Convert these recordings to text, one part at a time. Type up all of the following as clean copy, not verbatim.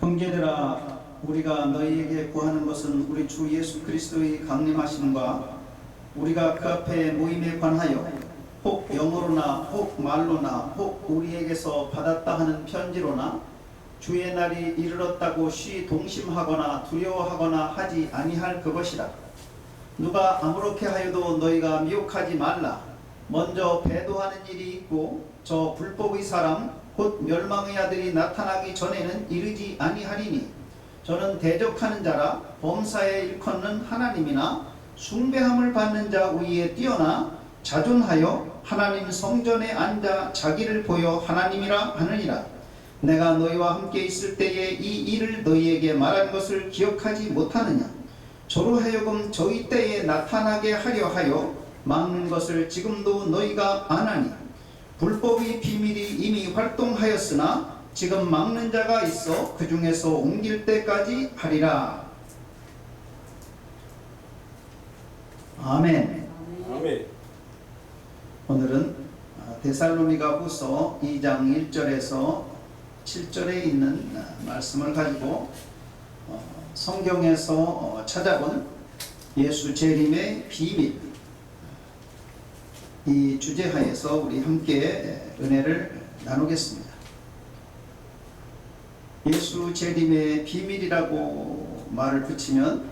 형제들아, 우리가 너희에게 구하는 것은 우리 주 예수 그리스도의 강림하심과 우리가 그 앞에 모임에 관하여 혹 영어로나 혹 말로나 혹 우리에게서 받았다 하는 편지로나 주의 날이 이르렀다고 쉬 동심하거나 두려워하거나 하지 아니할 그것이라. 누가 아무렇게 하여도 너희가 미혹하지 말라. 먼저 배도하는 일이 있고 저 불법의 사람 곧 멸망의 아들이 나타나기 전에는 이르지 아니하리니, 저는 대적하는 자라 범사에 일컫는 하나님이나 숭배함을 받는 자 위에 뛰어나 자존하여 하나님 성전에 앉아 자기를 보여 하나님이라 하느니라. 내가 너희와 함께 있을 때에 이 일을 너희에게 말한 것을 기억하지 못하느냐. 저로 하여금 저희 때에 나타나게 하려 하여 막는 것을 지금도 너희가 아나니, 불법의 비밀이 이미 활동하였으나 지금 막는 자가 있어 그 중에서 옮길 때까지 하리라. 아멘. 아멘. 오늘은 데살로니가 후서 2장 1절에서 7절에 있는 말씀을 가지고 성경에서 찾아본 예수 재림의 비밀, 이 주제하에서 우리 함께 은혜를 나누겠습니다. 예수 재림의 비밀이라고 말을 붙이면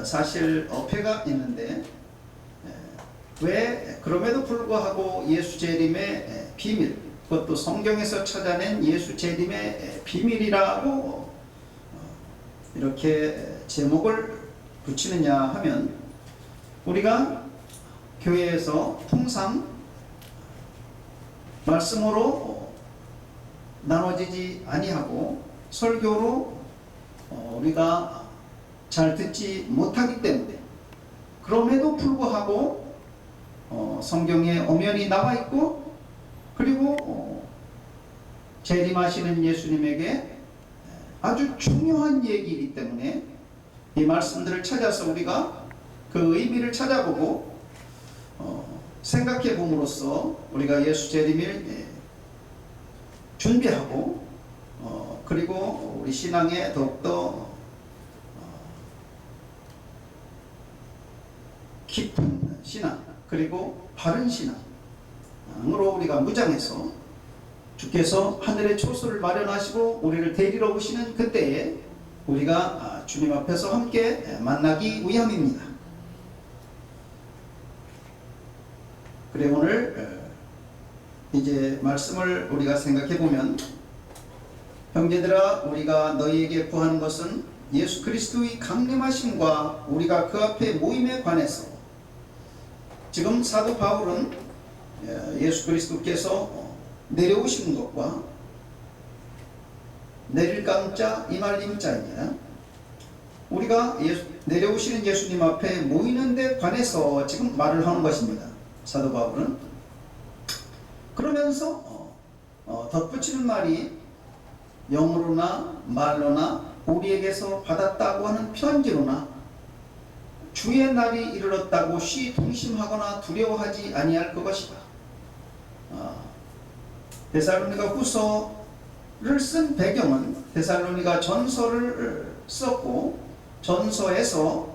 사실 어폐가 있는데, 왜 그럼에도 불구하고 예수 재림의 비밀, 그것도 성경에서 찾아낸 예수 재림의 비밀이라고 이렇게 제목을 붙이느냐 하면, 우리가 교회에서 통상 말씀으로 나눠지지 아니하고 설교로 우리가 잘 듣지 못하기 때문에, 그럼에도 불구하고 성경에 엄연히 나와 있고, 그리고 재림하시는 예수님에게 아주 중요한 얘기이기 때문에 이 말씀들을 찾아서 우리가 그 의미를 찾아보고 생각해 봄으로써 우리가 예수 재림을 준비하고 그리고 우리 신앙에 더욱더 깊은 신앙, 그리고 바른 신앙으로 우리가 무장해서 주께서 하늘의 초소를 마련하시고 우리를 데리러 오시는 그때에 우리가 주님 앞에서 함께 만나기 위함입니다. 그래, 오늘 이제 말씀을 우리가 생각해 보면, 형제들아, 우리가 너희에게 구하는 것은 예수 그리스도의 강림하심과 우리가 그 앞에 모임에 관해서, 지금 사도 바울은 예수 그리스도께서 내려오신 것과 내릴 강자 이말 임자입니다. 우리가 내려오시는 예수님 앞에 모이는 데 관해서 지금 말을 하는 것입니다. 사도 바울은 그러면서 덧붙이는 말이 영어로나 말로나 우리에게서 받았다고 하는 편지로나 주의 날이 이르렀다고 쉬 동심하거나 두려워하지 아니할 그것이다. 데살로니가 후서를 쓴 배경은 데살로니가 전서를 썼고, 전서에서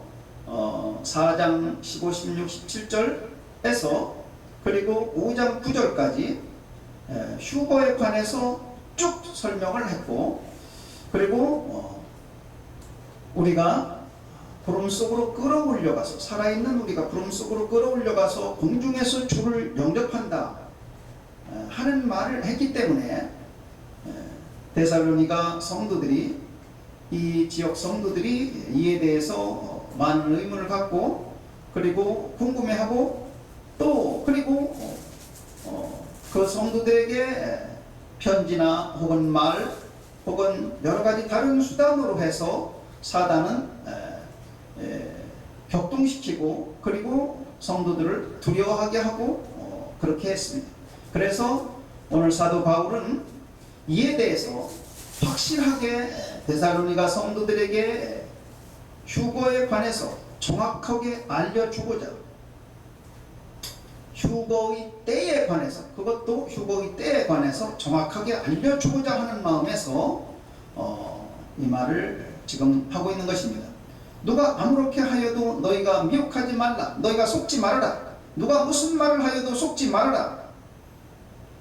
4장 15, 16, 17절에서 그리고 5장 9절까지 휴거에 관해서 쭉 설명을 했고, 그리고 우리가 구름 속으로 끌어올려가서, 살아있는 우리가 구름 속으로 끌어올려가서 공중에서 주를 영접한다 하는 말을 했기 때문에 데살로니가 성도들이, 이 지역 성도들이 이에 대해서 많은 의문을 갖고, 그리고 궁금해하고, 또 그리고 그 성도들에게 편지나 혹은 말 혹은 여러 가지 다른 수단으로 해서 사단은 격동시키고, 그리고 성도들을 두려워하게 하고 그렇게 했습니다. 그래서 오늘 사도 바울은 이에 대해서 확실하게 데살로니가 성도들에게 휴거에 관해서 정확하게 알려주고자, 휴거의 때에 관해서, 그것도 휴거의 때에 관해서 정확하게 알려주고자 하는 마음에서 이 말을 지금 하고 있는 것입니다. 누가 아무렇게 하여도 너희가 미혹하지 말라. 너희가 속지 말아라. 누가 무슨 말을 하여도 속지 말아라.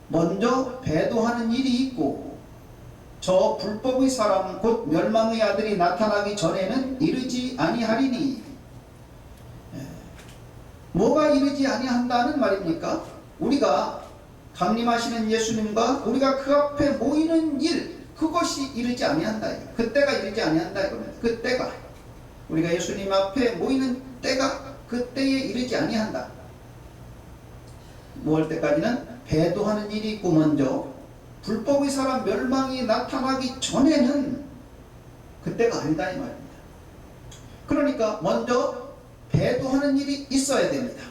먼저 배도하는 일이 있고 저 불법의 사람 곧 멸망의 아들이 나타나기 전에는 이르지 아니하리니. 뭐가 이르지 아니한다는 말입니까? 우리가 강림하시는 예수님과 우리가 그 앞에 모이는 일, 그것이 이르지 아니한다. 그때가 이르지 아니한다 이겁니다. 그때가 우리가 예수님 앞에 모이는 때가 그때에 이르지 아니한다. 뭐 할 때까지는 배도하는 일이 있고 먼저 불법의 사람 멸망이 나타나기 전에는 그때가 아니다 이 말입니다. 그러니까 먼저 배도하는 일이 있어야 됩니다.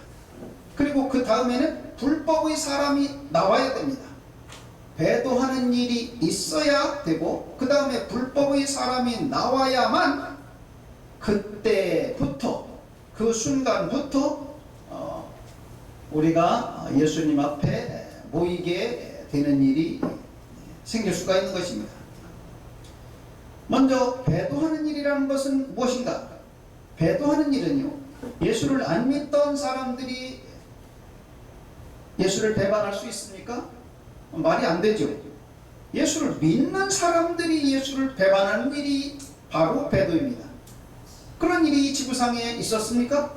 그리고 그 다음에는 불법의 사람이 나와야 됩니다. 배도하는 일이 있어야 되고 그 다음에 불법의 사람이 나와야만 그때부터 그 순간부터 우리가 예수님 앞에 모이게 되는 일이 생길 수가 있는 것입니다. 먼저 배도하는 일이라는 것은 무엇인가? 배도하는 일은요, 예수를 안 믿던 사람들이 예수를 배반할 수 있습니까? 말이 안 되죠. 예수를 믿는 사람들이 예수를 배반하는 일이 바로 배도입니다. 그런 일이 지구상에 있었습니까?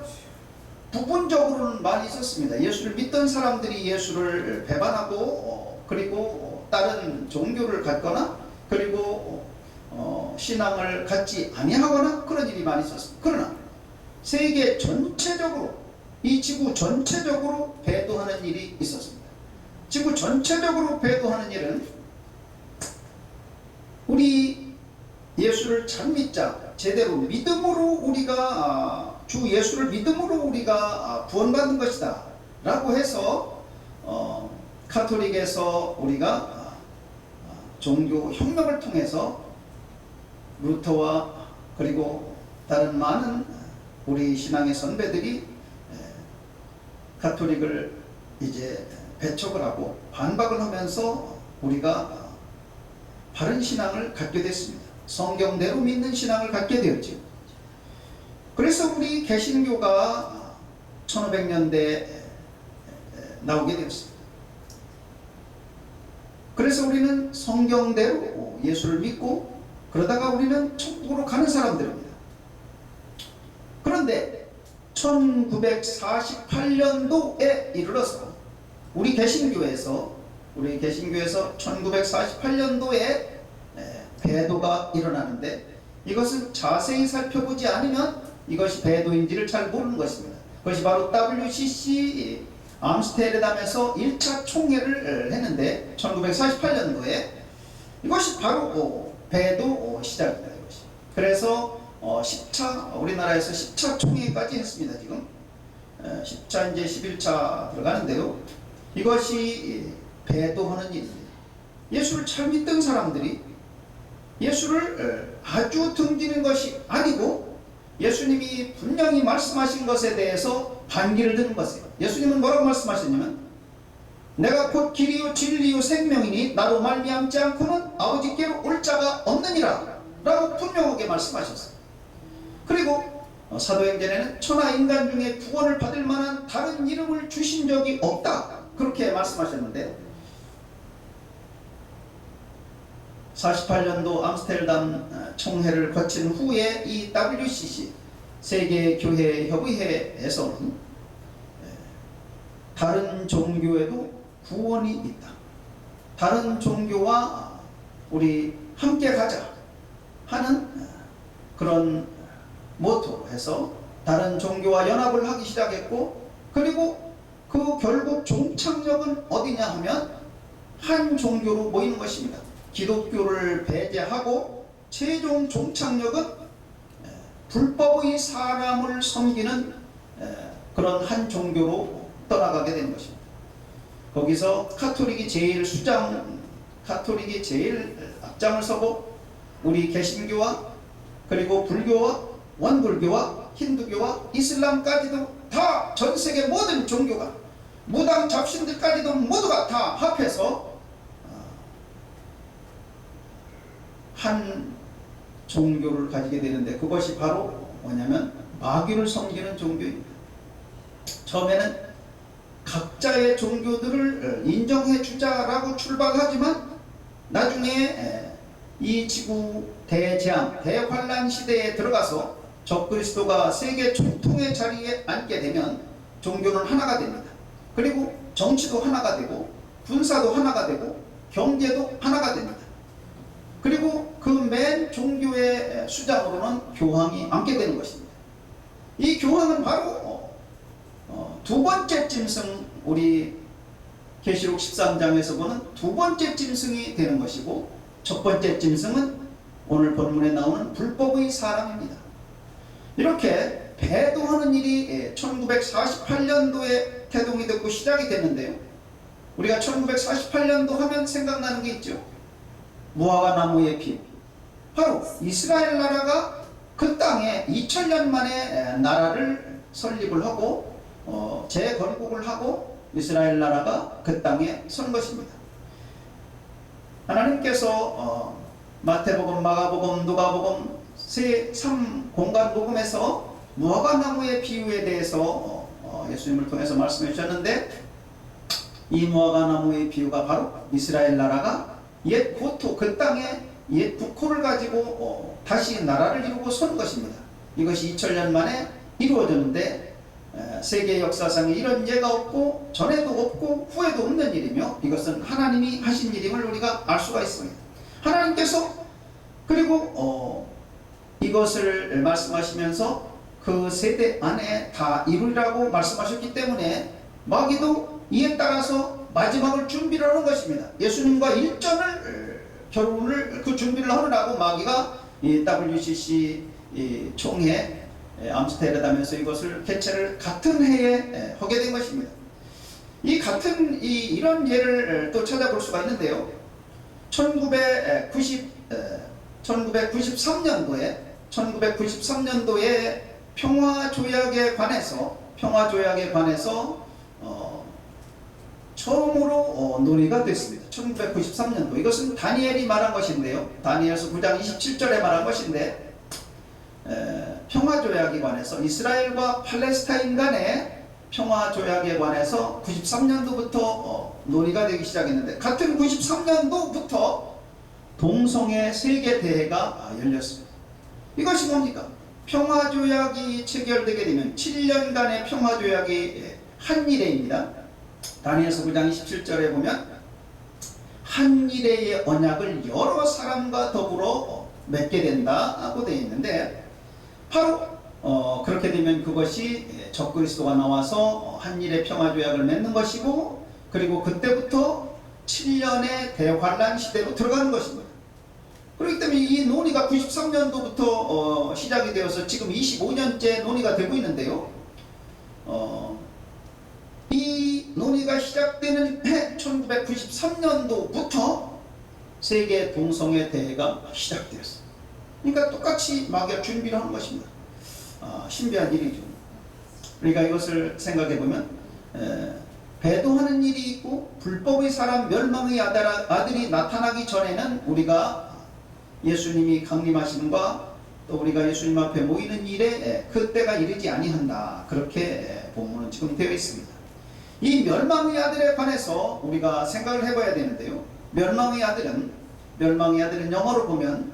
부분적으로는 많이 있었습니다. 예수를 믿던 사람들이 예수를 배반하고 그리고 다른 종교를 갖거나 그리고 신앙을 갖지 아니하거나 그런 일이 많이 있었습니다. 그러나 세계 전체적으로 이 지구 전체적으로 배도하는 일이 있었습니다. 지구 전체적으로 배도하는 일은 우리 예수를 잘 믿자, 제대로 믿음으로 우리가 주 예수를 믿음으로 우리가 구원받는 것이다 라고 해서 카톨릭에서 우리가 종교 혁명을 통해서 루터와 그리고 다른 많은 우리 신앙의 선배들이 카톨릭을 이제 배척을 하고 반박을 하면서 우리가 바른 신앙을 갖게 됐습니다. 성경대로 믿는 신앙을 갖게 되었죠. 그래서 우리 개신교가 1500년대에 나오게 되었습니다. 그래서 우리는 성경대로 예수를 믿고 그러다가 우리는 천국으로 가는 사람들입니다. 그런데 1948년도에 이르러서 우리 개신교에서 1948년도에 배도가 일어나는데 이것은 자세히 살펴보지 않으면 이것이 배도인지를 잘 모르는 것입니다. 그것이 바로 WCC 암스테르담에서 1차 총회를 했는데 1948년도에 이것이 바로 배도 시작입니다. 이것이. 그래서 10차 우리나라에서 10차 총회까지 했습니다. 지금 10차 이제 11차 들어가는데요. 이것이 배도하는 일입니다. 예수를 잘 믿던 사람들이 예수를 아주 등지는 것이 아니고 예수님이 분명히 말씀하신 것에 대해서 반기를 드는 것이에요. 예수님은 뭐라고 말씀하셨냐면 내가 곧 길이요 진리요 생명이니 나로 말미암지 않고는 아버지께로 올 자가 없느니라 라고 분명하게 말씀하셨어요. 그리고 사도행전에는 천하 인간 중에 구원을 받을 만한 다른 이름을 주신 적이 없다 그렇게 말씀하셨는데 48년도 암스테르담 총회를 거친 후에 이 WCC 세계교회협의회에서는 다른 종교에도 구원이 있다. 다른 종교와 우리 함께 가자 하는 그런 모토로 해서 다른 종교와 연합을 하기 시작했고 그리고 그 결국 종착역은 어디냐 하면 한 종교로 모이는 것입니다. 기독교를 배제하고 최종 종착역은 불법의 사람을 섬기는 그런 한 종교로 떠나가게 된 것입니다. 거기서 카톨릭이 제일 앞장을 서고 우리 개신교와 그리고 불교와 원불교와 힌두교와 이슬람까지도 다 전세계 모든 종교가 무당 잡신들까지도 모두가 다 합해서 한 종교를 가지게 되는데, 그것이 바로 뭐냐면 마귀를 섬기는 종교입니다. 처음에는 각자의 종교들을 인정해 주자라고 출발하지만 나중에 이 지구 대재앙, 대환란 시대에 들어가서 적그리스도가 세계 총통의 자리에 앉게 되면 종교는 하나가 됩니다. 그리고 정치도 하나가 되고 군사도 하나가 되고 경제도 하나가 됩니다. 그리고 그 맨 종교의 수장으로는 교황이 앉게 되는 것입니다. 이 교황은 바로 두 번째 짐승, 우리 계시록 13장에서 보는 두 번째 짐승이 되는 것이고, 첫 번째 짐승은 오늘 본문에 나오는 불법의 사람입니다. 이렇게 배도하는 일이 1948년도에 태동이 됐고 시작이 됐는데요. 우리가 1948년도 하면 생각나는 게 있죠. 무화과 나무의 피. 바로 이스라엘 나라가 그 땅에 2000년 만에 나라를 설립을 하고 재건국을 하고 이스라엘 나라가 그 땅에 선 것입니다. 하나님께서 마태복음, 마가복음, 누가복음 세 3공간복음에서 무화과 나무의 비유에 대해서 예수님을 통해서 말씀해 주셨는데, 이 무화과 나무의 비유가 바로 이스라엘 나라가 옛 고토, 그 땅에 옛 국호를 가지고 다시 나라를 이루고 선 것입니다. 이것이 2000년 만에 이루어졌는데, 세계 역사상에 이런 예가 없고 전에도 없고 후에도 없는 일이며, 이것은 하나님이 하신 일임을 우리가 알 수가 있습니다. 하나님께서 그리고 이것을 말씀하시면서 그 세대 안에 다 이루리라고 말씀하셨기 때문에 마귀도 이에 따라서 마지막을 준비를 하는 것입니다. 예수님과 일전을 결혼을 그 준비를 하느라고 마귀가 이 WCC 총회 암스테르담에서 이것을 개최를 같은 해에 하게 된 것입니다. 이 같은 이런 예를 또 찾아볼 수가 있는데요. 1993년도에 평화조약에 관해서 처음으로 논의가 됐습니다. 1993년도. 이것은 다니엘이 말한 것인데요. 다니엘서 9장 27절에 말한 것인데, 평화조약에 관해서 이스라엘과 팔레스타인 간의 평화조약에 관해서 93년도부터 논의가 되기 시작했는데, 같은 93년도부터 동성애 세계대회가 열렸습니다. 이것이 뭡니까? 평화조약이 체결되게 되면 7년간의 평화조약이 한일회입니다. 다니엘서 9장 27절에 보면 한일회의 언약을 여러 사람과 더불어 맺게 된다고 되어 있는데, 바로 그렇게 되면 그것이 적그리스도가 나와서 한일의 평화조약을 맺는 것이고, 그리고 그때부터 7년의 대환란 시대로 들어가는 것입니다. 그렇기 때문에 이 논의가 93년도부터 시작이 되어서 지금 25년째 논의가 되고 있는데요. 이 논의가 시작되는 해 1993년도부터 세계 동성애 대회가 시작되었습니다. 그러니까 똑같이 마귀가 준비를 하는 것입니다. 신비한 일이죠. 그러니까 이것을 생각해 보면 배도하는 일이 있고 불법의 사람, 멸망의 아들이 나타나기 전에는 우리가 예수님이 강림하심과 또 우리가 예수님 앞에 모이는 일에 그때가 이르지 아니한다. 그렇게 본문은 지금 되어 있습니다. 이 멸망의 아들에 관해서 우리가 생각을 해봐야 되는데요. 멸망의 아들은 영어로 보면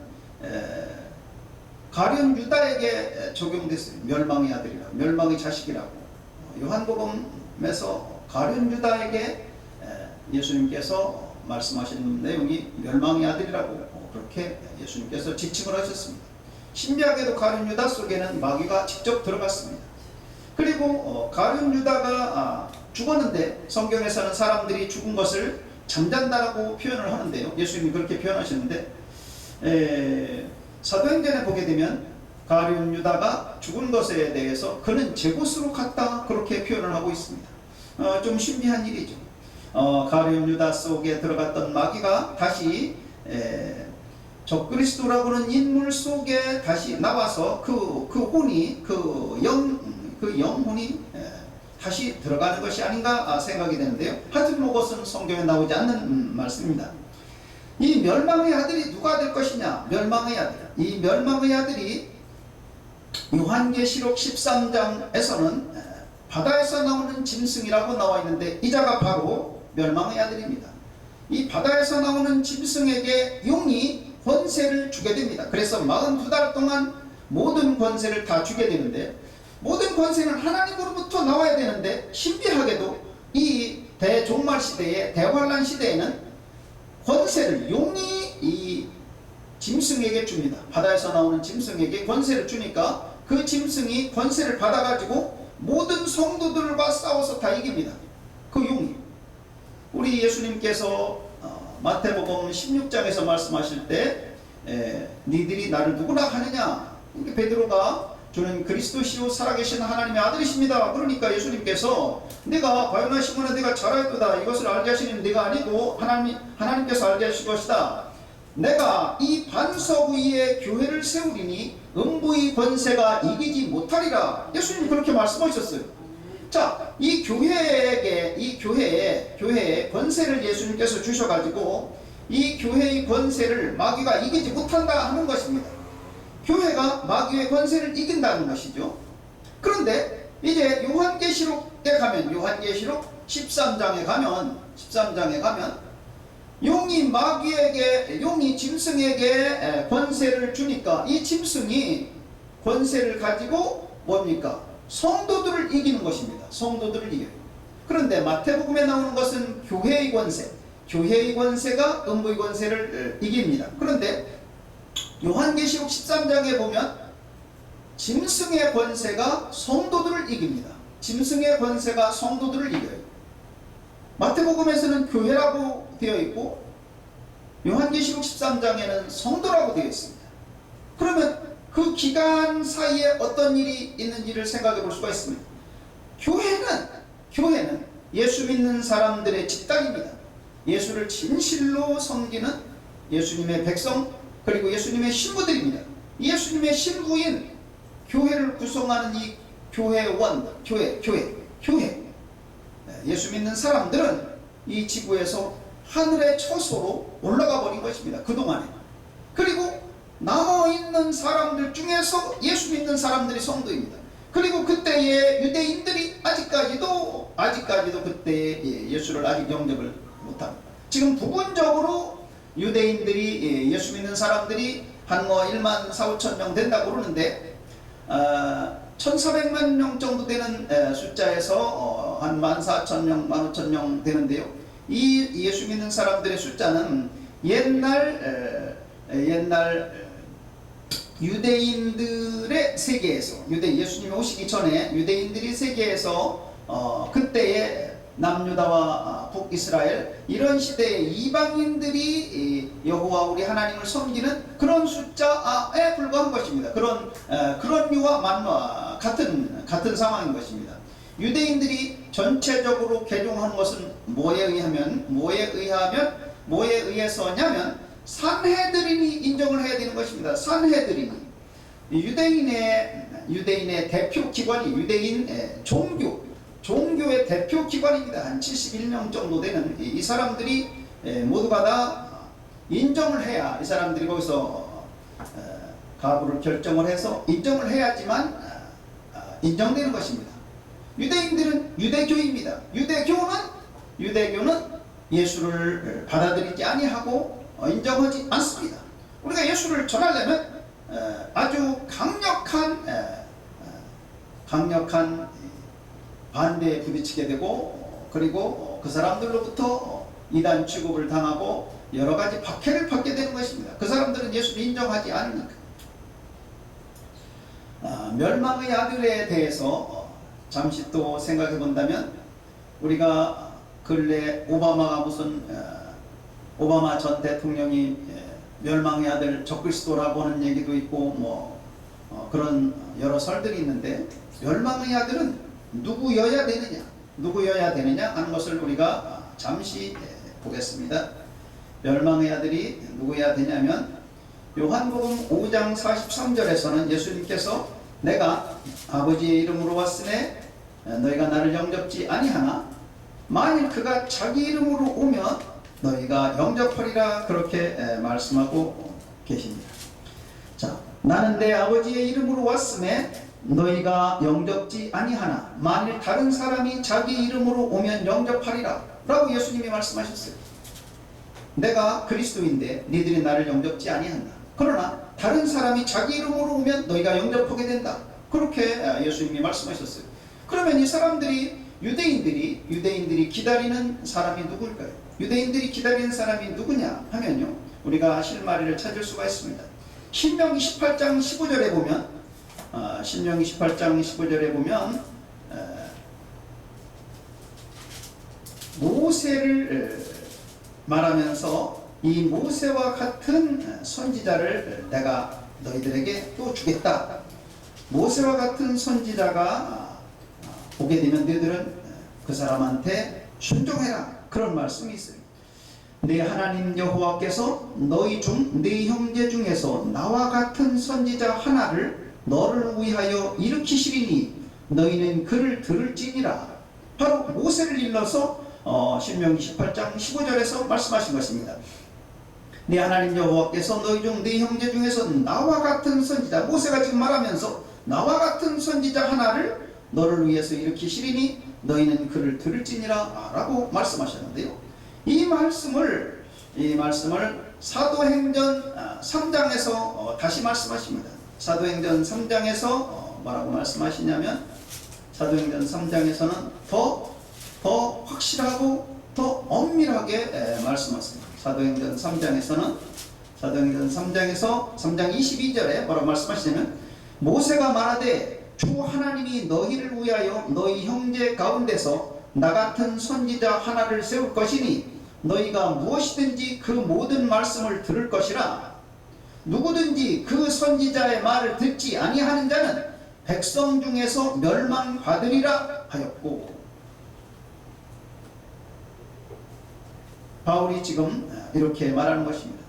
가룟 유다에게 적용됐어요. 멸망의 아들이라, 멸망의 자식이라고. 요한복음에서 가룟 유다에게 예수님께서 말씀하시는 내용이 멸망의 아들이라고 그렇게 예수님께서 지칭을 하셨습니다. 신비하게도 가룟 유다 속에는 마귀가 직접 들어갔습니다. 그리고 가룟 유다가 죽었는데, 성경에서는 사람들이 죽은 것을 잠잔다라고 표현을 하는데요. 예수님이 그렇게 표현하셨는데, 사도행전에 보게 되면 가룟 유다가 죽은 것에 대해서 그는 제 곳으로 갔다, 그렇게 표현을 하고 있습니다. 좀 신비한 일이죠. 가룟 유다 속에 들어갔던 마귀가 다시 적그리스도라고 하는 인물 속에 다시 나와서 그 영혼이 다시 들어가는 것이 아닌가 생각이 되는데요. 하여튼 그것은 성경에 나오지 않는 말씀입니다. 이 멸망의 아들이 누가 될 것이냐? 멸망의 아들. 이 멸망의 아들이 요한계시록 13장에서는 바다에서 나오는 짐승이라고 나와 있는데 이 자가 바로 멸망의 아들입니다. 이 바다에서 나오는 짐승에게 용이 권세를 주게 됩니다. 그래서 42달 동안 모든 권세를 다 주게 되는데, 모든 권세는 하나님으로부터 나와야 되는데 신비하게도 이 대종말 시대에, 대환란 시대에는 권세를 용이 이 짐승에게 줍니다. 바다에서 나오는 짐승에게 권세를 주니까 그 짐승이 권세를 받아가지고 모든 성도들과 싸워서 다 이깁니다. 그 용이. 우리 예수님께서 마태복음 16장에서 말씀하실 때 니들이 나를 누구라 하느냐, 베드로가 주는 그리스도시요 살아계신 하나님의 아들이십니다. 그러니까 예수님께서 내가 바요나 시몬아 내가 잘하였도다, 이것을 알게 하시는 네가 아니고 하나님께서 알게 하실 것이다. 내가 이 반석 위에 교회를 세우리니 음부의 권세가 이기지 못하리라. 예수님이 그렇게 말씀하셨어요. 자, 이 교회에 권세를 예수님께서 주셔가지고 이 교회의 권세를 마귀가 이기지 못한다 하는 것입니다. 교회가 마귀의 권세를 이긴다는 것이죠. 그런데 이제 요한계시록에 가면, 요한계시록 13장에 가면 용이 짐승에게 권세를 주니까 이 짐승이 권세를 가지고 뭡니까? 성도들을 이기는 것입니다. 성도들을 이겨요. 그런데 마태복음에 나오는 것은 교회의 권세가 음부의 권세를 이깁니다. 그런데 요한계시록 13장에 보면 짐승의 권세가 성도들을 이깁니다. 짐승의 권세가 성도들을 이겨요. 마태복음에서는 교회라고 되어 있고 요한계시록 13장에는 성도라고 되어 있습니다. 그러면 그 기간 사이에 어떤 일이 있는지를 생각해 볼 수가 있습니다. 교회는 예수 믿는 사람들의 집단입니다. 예수를 진실로 섬기는 예수님의 백성, 그리고 예수님의 신부들입니다. 예수님의 신부인 교회를 구성하는 이 교회원, 교회. 예수 믿는 사람들은 이 지구에서 하늘의 처소로 올라가 버린 것입니다. 그동안에. 그리고 남아있는 사람들 중에서 예수 믿는 사람들이 성도입니다. 그리고 그때의 유대인들이 아직까지도 그때의 예수를 아직 영접을 못합니다. 지금 부분적으로 유대인들이 예수 믿는 사람들이 한 1만 4, 5천 명 된다고 그러는데 1,400만 명 정도 되는 숫자에서 한 14,000명, 15,000명 되는데요. 이 예수 믿는 사람들의 숫자는 옛날 유대인들의 세계에서, 예수님이 오시기 전에 유대인들이 세계에서 그때의 남유다와 북이스라엘 이런 시대의 이방인들이 여호와 우리 하나님을 섬기는 그런 숫자에 불과한 것입니다. 그런 유와 같은 상황인 것입니다. 유대인들이 전체적으로 개종한 것은 뭐에 의해서냐면 산헤드린이 인정을 해야 되는 것입니다. 산헤드린이 유대인의 대표 기관이 유대인 종교의 대표 기관입니다. 한 71명 정도 되는 이 사람들이 모두가 다 인정을 해야, 이 사람들이 거기서 가부를 결정을 해서 인정을 해야지만 인정되는 것입니다. 유대인들은 유대교입니다. 유대교는 예수를 받아들이지 아니하고 인정하지 않습니다. 우리가 예수를 전하려면 아주 강력한 반대에 부딪히게 되고, 그리고 그 사람들로부터 이단 취급을 당하고 여러 가지 박해를 받게 되는 것입니다. 그 사람들은 예수를 인정하지 않으니까. 멸망의 아들에 대해서 잠시 또 생각해 본다면, 우리가 근래 오바마 전 대통령이 멸망의 아들 적그리스도라고 하는 얘기도 있고 그런 여러 설들이 있는데, 멸망의 아들은 누구여야 되느냐 하는 것을 우리가 잠시 보겠습니다. 멸망의 아들이 누구여야 되냐면, 요한복음 5장 43절에서는 예수님께서 내가 아버지의 이름으로 왔으니 너희가 나를 영접지 아니하나 만일 그가 자기 이름으로 오면 너희가 영접하리라 그렇게 말씀하고 계십니다. 자, 나는 내 아버지의 이름으로 왔음에 너희가 영접지 아니하나 만일 다른 사람이 자기 이름으로 오면 영접하리라 라고 예수님이 말씀하셨어요. 내가 그리스도인데 니들이 나를 영접지 아니한다. 그러나 다른 사람이 자기 이름으로 오면 너희가 영접하게 된다. 그렇게 예수님이 말씀하셨어요. 그러면 이 사람들이 유대인들이 기다리는 사람이 누구일까요? 유대인들이 기다리는 사람이 누구냐 하면요, 우리가 실마리를 찾을 수가 있습니다. 신명기 18장 15절에 보면 신명기 18장 15절에 보면 모세를 말하면서 이 모세와 같은 선지자를 내가 너희들에게 또 주겠다. 모세와 같은 선지자가 오게 되면 너희들은 그 사람한테 순종해라. 그런 말씀이 있어요. 내 하나님 여호와께서 너희 중 네 형제 중에서 나와 같은 선지자 하나를 너를 위하여 일으키시리니 너희는 그를 들을지니라. 바로 모세를 일러서 신명기 18장 15절에서 말씀하신 것입니다. 네 하나님 여호와께서 너희 중 네 형제 중에서 나와 같은 선지자, 모세가 지금 말하면서 나와 같은 선지자 하나를 너를 위해서 일으키시리니 너희는 그를 들을지니라 라고 말씀하셨는데요, 이 말씀을 사도행전 3장에서 다시 말씀하십니다. 사도행전 3장에서 뭐라고 말씀하시냐면, 사도행전 3장에서는 더 확실하고 더 엄밀하게 말씀하십니다. 사도행전 3장에서 3장 22절에 뭐라고 말씀하시냐면, 모세가 말하되 주 하나님이 너희를 위하여 너희 형제 가운데서 나 같은 선지자 하나를 세울 것이니 너희가 무엇이든지 그 모든 말씀을 들을 것이라. 누구든지 그 선지자의 말을 듣지 아니하는 자는 백성 중에서 멸망받으리라 하였고, 바울이 지금 이렇게 말하는 것입니다.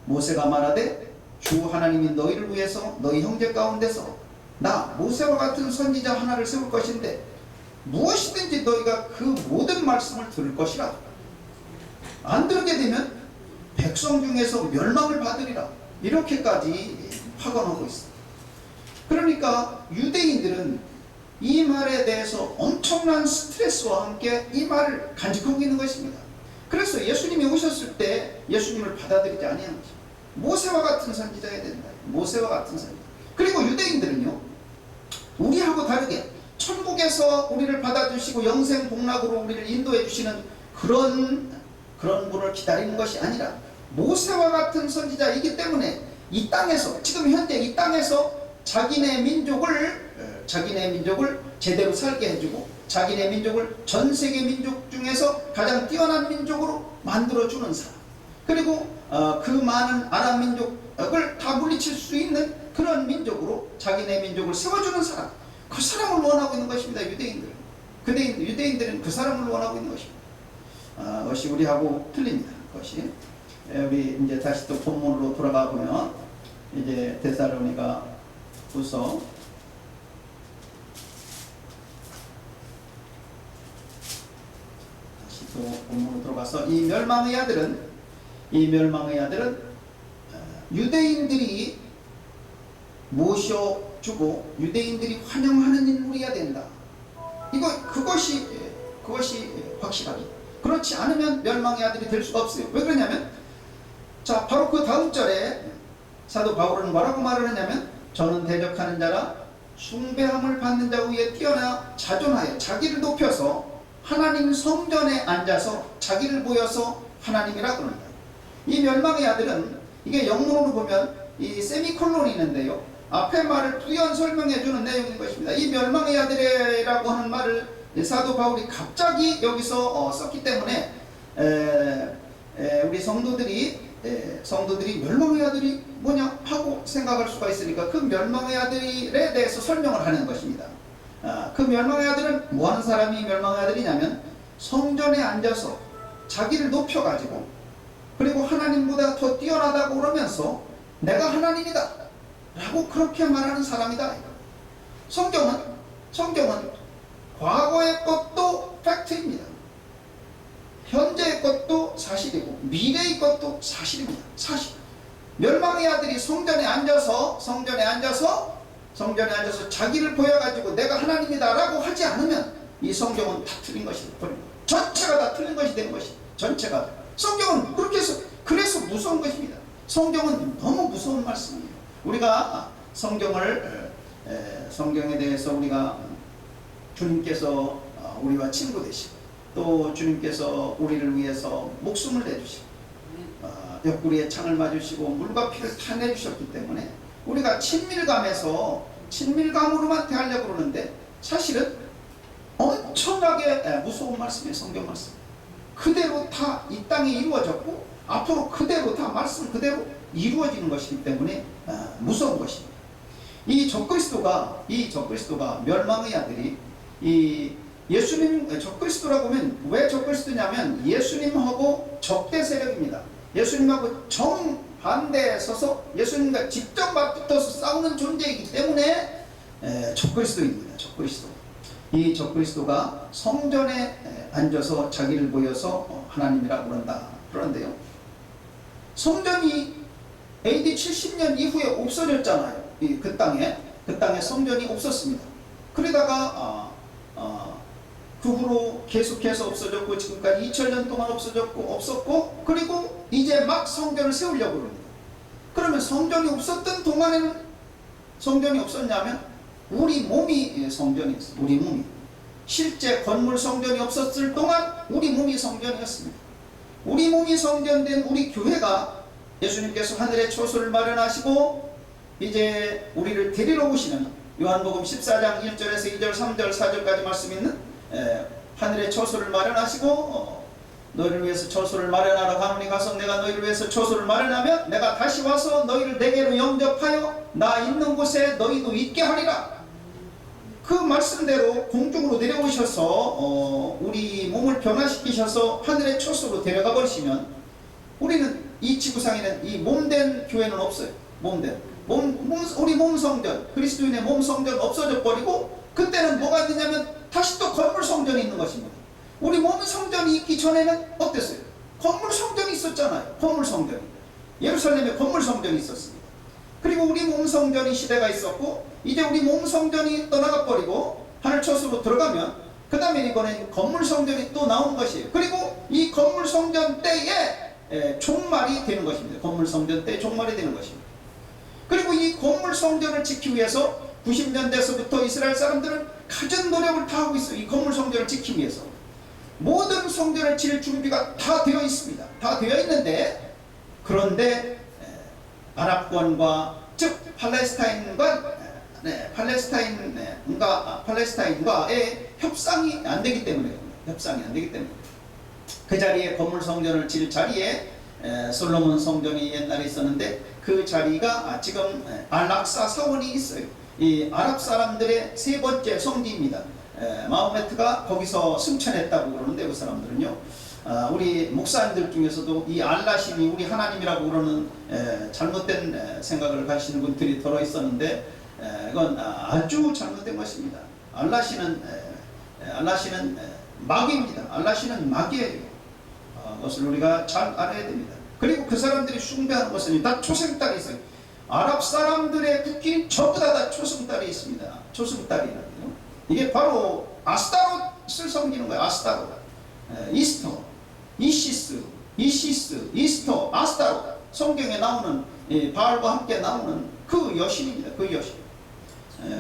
모세가 말하되 주 하나님이 너희를 위해서 너희 형제 가운데서 나 모세와 같은 선지자 하나를 세울 것인데 무엇이든지 너희가 그 모든 말씀을 들을 것이라. 안 들게 되면 백성 중에서 멸망을 받으리라. 이렇게까지 확언하고 있습니다. 그러니까 유대인들은 이 말에 대해서 엄청난 스트레스와 함께 이 말을 간직하고 있는 것입니다. 그래서 예수님이 오셨을 때 예수님을 받아들이지 아니하는 것입니다. 모세와 같은 선지자야 된다. 모세와 같은 선지자. 그리고 유대인들은요, 우리하고 다르게 천국에서 우리를 받아주시고 영생 복락으로 우리를 인도해 주시는 그런 분을 기다리는 것이 아니라 모세와 같은 선지자이기 때문에 이 땅에서, 지금 현재 이 땅에서 자기네 민족을 제대로 살게 해주고 자기네 민족을 전 세계 민족 중에서 가장 뛰어난 민족으로 만들어주는 사람, 그리고 그 많은 아랍 민족을 다 물리칠 수 있는 그런 민족으로 자기네 민족을 세워주는 사람, 그 사람을 원하고 있는 것입니다. 유대인들은 그 사람을 원하고 있는 것입니다. 그것이 우리하고 틀립니다. 그것이 우리 이제 다시 또 본문으로 돌아가 보면, 이제 데살로니가 후서 5문으로 들어가서 이 멸망의 아들은 유대인들이 모셔주고 유대인들이 환영하는 인물이어야 된다. 그것이 확실하게. 그렇지 않으면 멸망의 아들이 될 수가 없어요. 왜 그러냐면, 자, 바로 그 다음 절에 사도 바울은 뭐라고 말을 하냐면, 저는 대적하는 자라 숭배함을 받는 자 위에 뛰어나 자존하여 자기를 높여서 하나님 성전에 앉아서 자기를 보여서 하나님이라 그럽니다. 이 멸망의 아들은, 이게 영문으로 보면 이 세미콜론이 있는데요, 앞에 말을 부연 설명해 주는 내용인 것입니다. 이 멸망의 아들이라고 하는 말을 사도 바울이 갑자기 여기서 썼기 때문에 우리 성도들이 멸망의 아들이 뭐냐 하고 생각할 수가 있으니까 그 멸망의 아들에 대해서 설명을 하는 것입니다. 그 멸망의 아들은 뭐하는 사람이 멸망의 아들이냐면, 성전에 앉아서 자기를 높여가지고, 그리고 하나님보다 더 뛰어나다고 그러면서 내가 하나님이다 라고 그렇게 말하는 사람이다. 성경은 과거의 것도 팩트입니다. 현재의 것도 사실이고 미래의 것도 사실입니다. 사실. 멸망의 아들이 성전에 앉아서 자기를 보여가지고 내가 하나님이다 라고 하지 않으면 이 성경은 다 틀린 것이다. 전체가 다 틀린 것이 된 것이다. 전체가. 성경은 그렇게 해서 그래서 무서운 것입니다. 성경은 너무 무서운 말씀이에요. 우리가 성경에 대해서 우리가 주님께서 우리와 친구 되시고 또 주님께서 우리를 위해서 목숨을 내주시고 옆구리에 창을 맞으시고 물과 피를 다 내주셨기 때문에 우리가 친밀감으로만 대하려고 그러는데 사실은 엄청나게 무서운 말씀이에요. 성경 말씀 그대로 다 이 땅에 이루어졌고 앞으로 그대로 다 말씀 그대로 이루어지는 것이기 때문에 무서운 것입니다. 이 적그리스도가 멸망의 아들이 예수님 적그리스도라고 하면 왜 적그리스도냐면 예수님하고 적대 세력입니다. 예수님하고 정반대에 서서 예수님과 직접 맞붙어서 싸우는 존재이기 때문에 적그리스도입니다. 적그리스도. 이 적그리스도가 성전에 앉아서 자기를 보여서 하나님이라고 그런다. 그런데요, 성전이 AD 70년 이후에 없어졌잖아요. 그 땅에 성전이 없었습니다. 그러다가 그 후로 계속해서 없어졌고 지금까지 2000년 동안 없었고 그리고 이제 막 성전을 세우려고 그럽니다. 그러면 성전이 없었던 동안에는 성전이 없었냐면 우리 몸이 성전이었어요. 우리 몸이. 실제 건물 성전이 없었을 동안 우리 몸이 성전이었습니다. 우리 몸이 성전된 우리 교회가 예수님께서 하늘의 초소를 마련하시고 이제 우리를 데리러 오시는 요한복음 14장 1절에서 2절 3절 4절까지 말씀 있는 하늘의 초소를 마련하시고 너희를 위해서 초소를 마련하러 가노니 가서 내가 너희를 위해서 초소를 마련하면 내가 다시 와서 너희를 내게로 영접하여 나 있는 곳에 너희도 있게 하리라. 그 말씀대로 공중으로 내려오셔서 우리 몸을 변화시키셔서 하늘의 초소로 데려가 버리시면 우리는 이 지구상에는 이 몸된 교회는 없어요. 우리 몸 성전, 그리스도인의 몸 성전 없어져 버리고 그때는 뭐가 있느냐면 다시 또 건물 성전이 있는 것입니다. 우리 몸 성전이 있기 전에는 어땠어요? 건물 성전이 있었잖아요. 건물 성전이. 예루살렘에 건물 성전이 있었습니다. 그리고 우리 몸 성전이 시대가 있었고 이제 우리 몸 성전이 떠나가 버리고 하늘 초소로 들어가면 그 다음에 이번에 건물 성전이 또 나오는 것이에요. 그리고 이 건물 성전 때에 종말이 되는 것입니다. 건물 성전 때 종말이 되는 것입니다. 그리고 이 건물 성전을 지키기 위해서 90년대서부터 이스라엘 사람들은 갖은 노력을 다 하고 있어요. 이 건물 성전을 지키기 위해서 모든 성전을 지을 준비가 다 되어 있습니다. 다 되어 있는데 그런데 아랍권과 즉 팔레스타인과의 협상이 안 되기 때문에 그 자리에 건물 성전을 지을 자리에 솔로몬 성전이 옛날에 있었는데 그 자리가 지금 알락사 사원이 있어요. 이 아랍 사람들의 세 번째 성지입니다. 마호메트가 거기서 승천했다고 그러는데 그 사람들은요, 우리 목사님들 중에서도 이 알라신이 우리 하나님이라고 그러는 잘못된 생각을 가지시는 분들이 들어 있었는데 이건 아주 잘못된 것입니다. 알라신은 마귀입니다. 알라신은 마귀예요. 그것을 우리가 잘 알아야 됩니다. 그리고 그 사람들이 숭배하는 것은 다 초생딸이 있어요. 아랍 사람들의 국기는 전부 다 초생딸이 있습니다. 초생딸이라고요. 이게 바로 아스타롯을 섬기는 거예요. 아스타롯, 이스터, 이시스, 이스터, 아스타롯. 성경에 나오는 바알과 함께 나오는 그 여신입니다. 그 여신.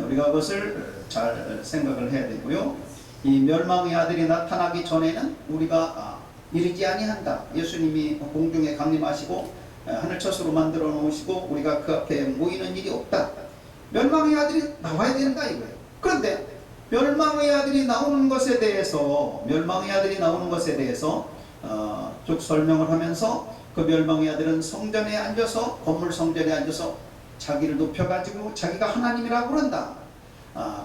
우리가 그것을 잘 생각을 해야 되고요. 이 멸망의 아들이 나타나기 전에는 우리가 이르지 아니한다. 예수님이 공중에 강림하시고 하늘 첫으로 만들어 놓으시고 우리가 그 앞에 모이는 일이 없다. 멸망의 아들이 나와야 된다 이거예요. 그런데 멸망의 아들이 나오는 것에 대해서 쭉 설명을 하면서 그 멸망의 아들은 성전에 앉아서 건물 성전에 앉아서 자기를 높여가지고 자기가 하나님이라고 그런다.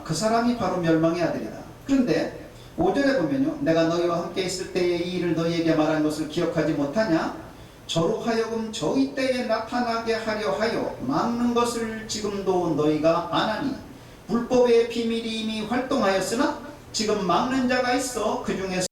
그 사람이 바로 멸망의 아들이다. 그런데 5절에 보면요, 내가 너희와 함께 있을 때에 이 일을 너희에게 말한 것을 기억하지 못하냐? 저로 하여금 저희 때에 나타나게 하려 하여 막는 것을 지금도 너희가 안 하니 불법의 비밀이 이미 활동하였으나 지금 막는 자가 있어 그 중에서